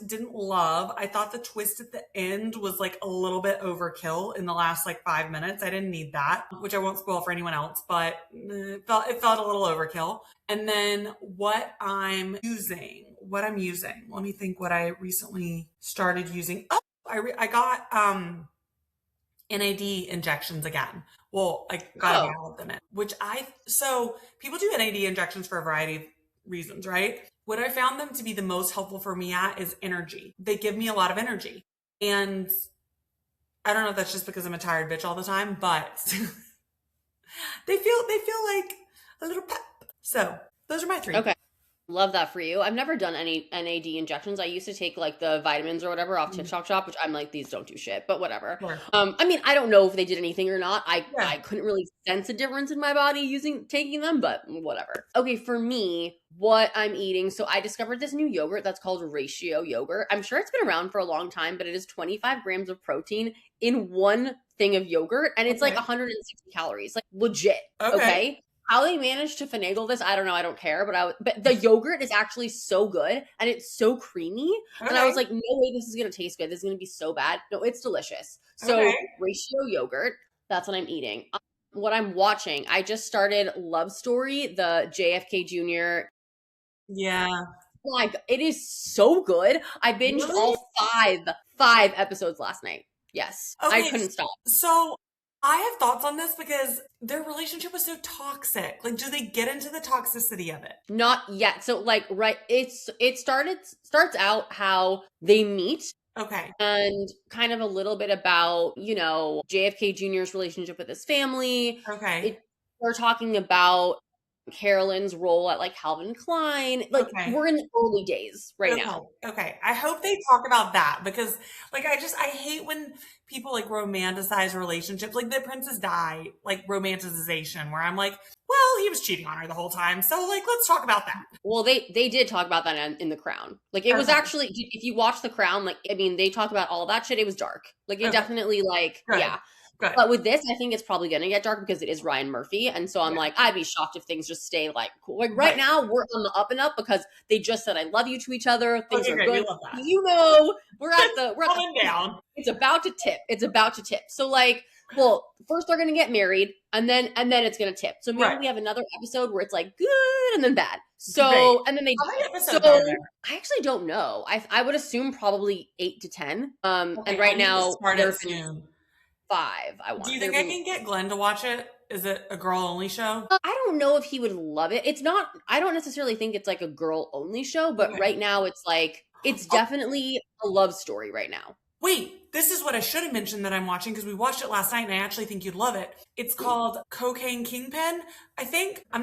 didn't love. I thought the twist at the end was like a little bit overkill in the last like 5 minutes. I didn't need that, which I won't spoil for anyone else, but it felt a little overkill. And then what I'm using. Let me think what I recently started using. Oh, I got NAD injections again. Well, I got all of them in, so people do NAD injections for a variety of reasons, right? What I found them to be the most helpful for me at is energy. They give me a lot of energy. And I don't know if that's just because I'm a tired bitch all the time, but they feel like a little pep. So those are my 3. Okay. Love that for you. I've never done any NAD injections. I used to take like the vitamins or whatever off TikTok Shop, which I'm like, these don't do shit, but whatever. Sure. I mean, I don't know if they did anything or not. I couldn't really sense a difference in my body taking them, but whatever. Okay, for me, what I'm eating. So I discovered this new yogurt that's called Ratio yogurt. I'm sure it's been around for a long time, but it is 25 grams of protein in one thing of yogurt, and it's like 160 calories, like legit. Okay. How they managed to finagle this, I don't know. I don't care. But the yogurt is actually so good and it's so creamy. Okay. And I was like, no way this is going to taste good. This is going to be so bad. No, it's delicious. So Ratio yogurt, that's what I'm eating. What I'm watching, I just started Love Story, the JFK Jr. Yeah. Like, it is so good. I binged all five episodes last night. Yes. Okay. I couldn't stop. So I have thoughts on this because their relationship was so toxic. Like, do they get into the toxicity of it? Not yet. So, like, it starts out how they meet. Okay. And kind of a little bit about, JFK Jr.'s relationship with his family. Okay. We're talking about Carolyn's role at like Calvin Klein. Like we're in the early days now. Okay. I hope they talk about that because like I hate when people like romanticize relationships. Like the Princess Di, like romanticization where I'm like, well, he was cheating on her the whole time. So like let's talk about that. Well, they did talk about that in The Crown. Like it was actually, if you watch The Crown, like I mean, they talk about all that shit. It was dark. Like it definitely like yeah. Good. But with this, I think it's probably going to get dark because it is Ryan Murphy. And so I'm like, I'd be shocked if things just stay like cool. Like right now, we're on the up and up because they just said I love you to each other. Things are good. We're down. It's about to tip. So like, well, first they're going to get married and then it's going to tip. So maybe we have another episode where it's like good and then bad. So, and then they, I actually don't know. I would assume probably 8 to 10. And right now there's 5. Do you think I can get Glenn to watch it? Is it a girl only show? I don't know if he would love it. It's not, I don't necessarily think it's like a girl only show, but right now it's like, it's definitely a love story right now. Wait, this is what I should have mentioned that I'm watching because we watched it last night and I actually think you'd love it. It's called Cocaine Kingpin, I think. I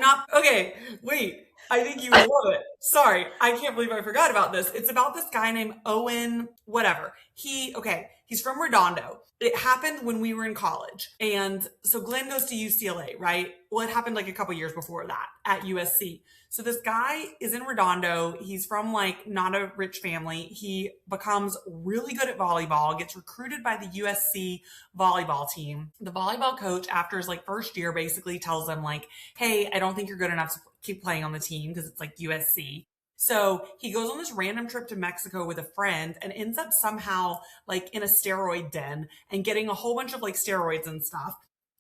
think you would love it. Sorry, I can't believe I forgot about this. It's about this guy named Owen, whatever. He's from Redondo. It happened when we were in college. And so Glenn goes to UCLA, right? Well, it happened like a couple years before that at USC. So this guy is in Redondo. He's from like not a rich family. He becomes really good at volleyball, gets recruited by the USC volleyball team. The volleyball coach after his like first year basically tells him like, hey, I don't think you're good enough to keep playing on the team because it's like USC. So he goes on this random trip to Mexico with a friend and ends up somehow like in a steroid den and getting a whole bunch of like steroids and stuff.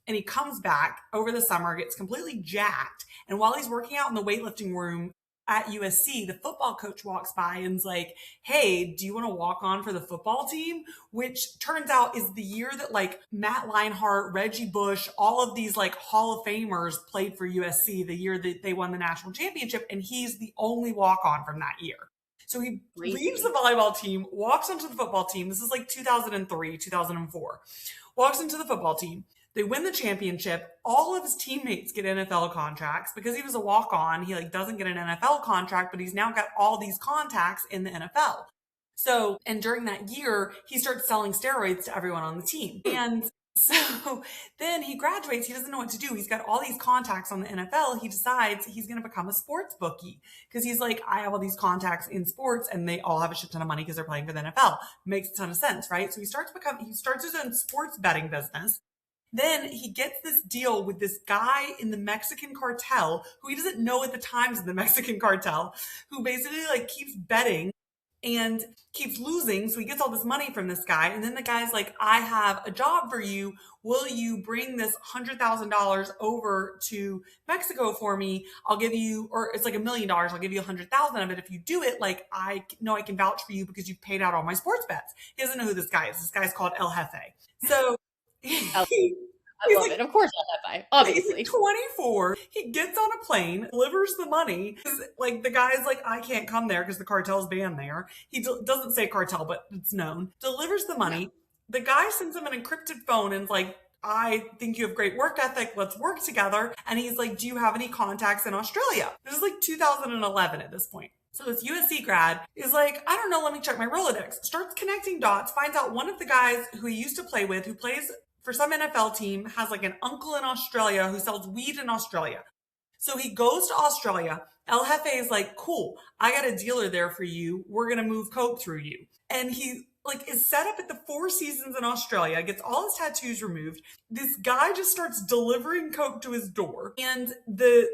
And he comes back over the summer, gets completely jacked. And while he's working out in the weightlifting room at USC, the football coach walks by and's like, hey, do you want to walk on for the football team? Which turns out is the year that like Matt Leinart, Reggie Bush, all of these like Hall of Famers played for USC the year that they won the national championship. And he's the only walk-on from that year. So he leaves the volleyball team, walks onto the football team. This is like 2003, 2004. Walks into the football team. They win the championship. All of his teammates get NFL contracts because he was a walk-on. He like doesn't get an NFL contract, but he's now got all these contacts in the NFL. So, and during that year, he starts selling steroids to everyone on the team. And so then he graduates. He doesn't know what to do. He's got all these contacts on the NFL. He decides he's going to become a sports bookie because he's like, I have all these contacts in sports and they all have a shit ton of money because they're playing for the NFL. Makes a ton of sense, right? So he starts his own sports betting business. Then he gets this deal with this guy in the Mexican cartel who he doesn't know at the times in the Mexican cartel, who basically like keeps betting and keeps losing. So he gets all this money from this guy. And then the guy's like, I have a job for you. Will you bring this $100,000 over to Mexico for me? I'll give you, or it's like $1 million. I'll give you 100,000 of it. If you do it, like, I know I can vouch for you because you've paid out all my sports bets. He doesn't know who this guy is. This guy's called El Jefe. So I love it. Of course, obviously. He's 24. He gets on a plane, delivers the money. Like the guy's like, I can't come there because the cartel's banned there. He doesn't say cartel, but it's known. Delivers the money. Yeah. The guy sends him an encrypted phone and's like, I think you have great work ethic. Let's work together. And he's like, do you have any contacts in Australia? This is like 2011 at this point. So this USC grad is like, I don't know, let me check my Rolodex. Starts connecting dots, finds out one of the guys who he used to play with, who plays for some NFL team, has like an uncle in Australia who sells weed in Australia. So he goes to Australia. El Jefe is like, cool, I got a dealer there for you. We're going to move coke through you. And he like is set up at the Four Seasons in Australia, gets all his tattoos removed. This guy just starts delivering coke to his door. And the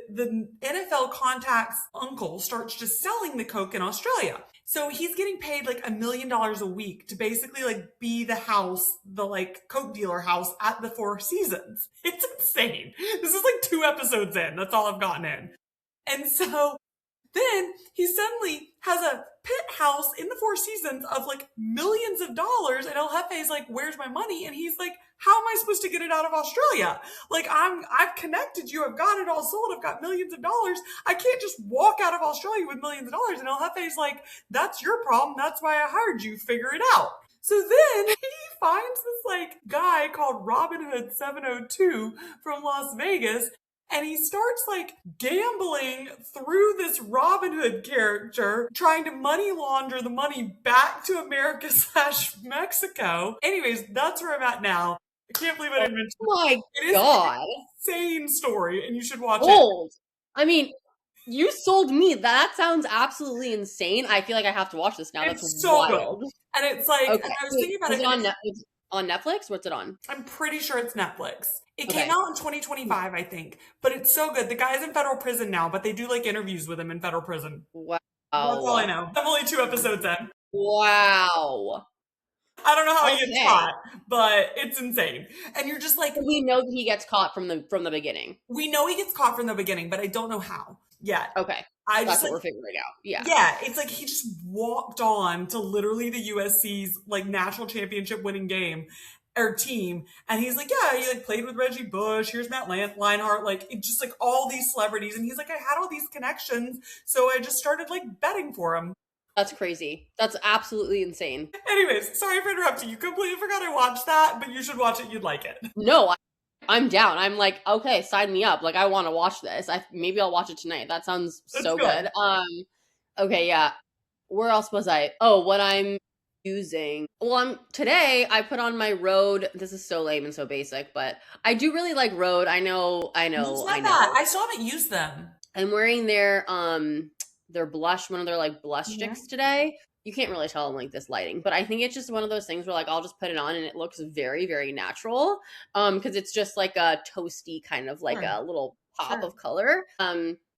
NFL contact's uncle starts just selling the coke in Australia. So he's getting paid like $1 million a week to basically like be the house, the like coke dealer house at the Four Seasons. It's insane. This is like 2 episodes in. That's all I've gotten in. And so then he suddenly has a penthouse in the Four Seasons of like millions of dollars. And El Jefe is like, where's my money? And he's like, how am I supposed to get it out of Australia? Like I've connected you. I've got it all sold. I've got millions of dollars. I can't just walk out of Australia with millions of dollars. And El Jefe is like, that's your problem. That's why I hired you. Figure it out. So then he finds this like guy called Robin Hood 702 from Las Vegas. And he starts like gambling through this Robin Hood character, trying to money launder the money back to America / Mexico. Anyways, that's where I'm at now. I can't believe I didn't mention it. My God. It's an insane story, and you should watch it. I mean, you sold me. That sounds absolutely insane. I feel like I have to watch this now. That's so wild. Good. And it's like, okay. And I was thinking about it. On Netflix? What's it on? I'm pretty sure it's Netflix. It came out in 2025, I think. But it's so good. The guy's in federal prison now, but they do like interviews with him in federal prison. Wow. That's all I know. I'm only 2 episodes in. Wow. I don't know how he gets caught, but it's insane. And you're just like, we know that he gets caught from the beginning. We know he gets caught from the beginning, but I don't know how yet. Okay. That's what we're figuring out. Yeah. Yeah. It's like he just walked on to literally the USC's like national championship winning game or team. And he's like, yeah, he like played with Reggie Bush. Here's Matt Leinart. Like it's just like all these celebrities. And he's like, I had all these connections. So I just started like betting for him. That's crazy. That's absolutely insane. Anyways, sorry for interrupting you. Completely forgot I watched that, but you should watch it. You'd like it. No, I'm down. I'm like, okay, sign me up. Like, I want to watch this. Maybe I'll watch it tonight. That sounds so good. Okay, yeah. Where else was I? Oh, what I'm using. Well, today I put on my Rode. This is so lame and so basic, but I do really like Rode. I know. That. I still haven't used them. I'm wearing their blush, one of their like blush sticks today. You can't really tell in like this lighting, but I think it's just one of those things where like I'll just put it on and it looks very, very natural. Because it's just like a toasty kind of like a little pop of color.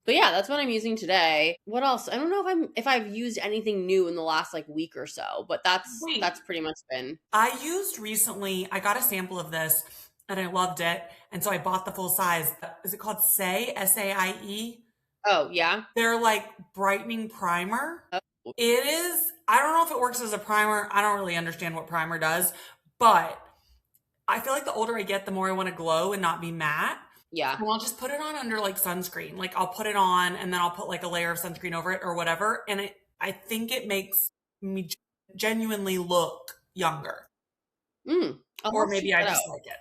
But yeah, that's what I'm using today. What else? I don't know if I've used anything new in the last like week or so, but that's pretty much been. I used recently, I got a sample of this and I loved it. And so I bought the full size. Is it called Saie? Saie? Oh, yeah. They're like brightening primer. Oh. It is, I don't know if it works as a primer. I don't really understand what primer does, but I feel like the older I get, the more I want to glow and not be matte. Yeah. And I'll just put it on under like sunscreen. Like I'll put it on and then I'll put like a layer of sunscreen over it or whatever. And I think it makes me genuinely look younger. Or maybe I just like it.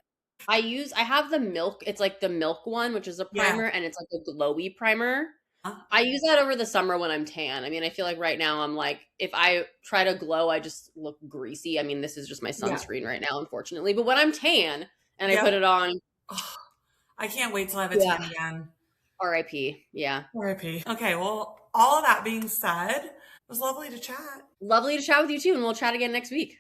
I have the milk. It's like the milk one, which is a primer, and it's like a glowy primer. I use that over the summer when I'm tan. I mean, I feel like right now I'm like, if I try to glow, I just look greasy. I mean, this is just my sunscreen right now, unfortunately. But when I'm tan and I put it on, I can't wait till I have a tan again. R.I.P. Yeah. R.I.P. Okay, well, all of that being said, it was lovely to chat. Lovely to chat with you too, and we'll chat again next week.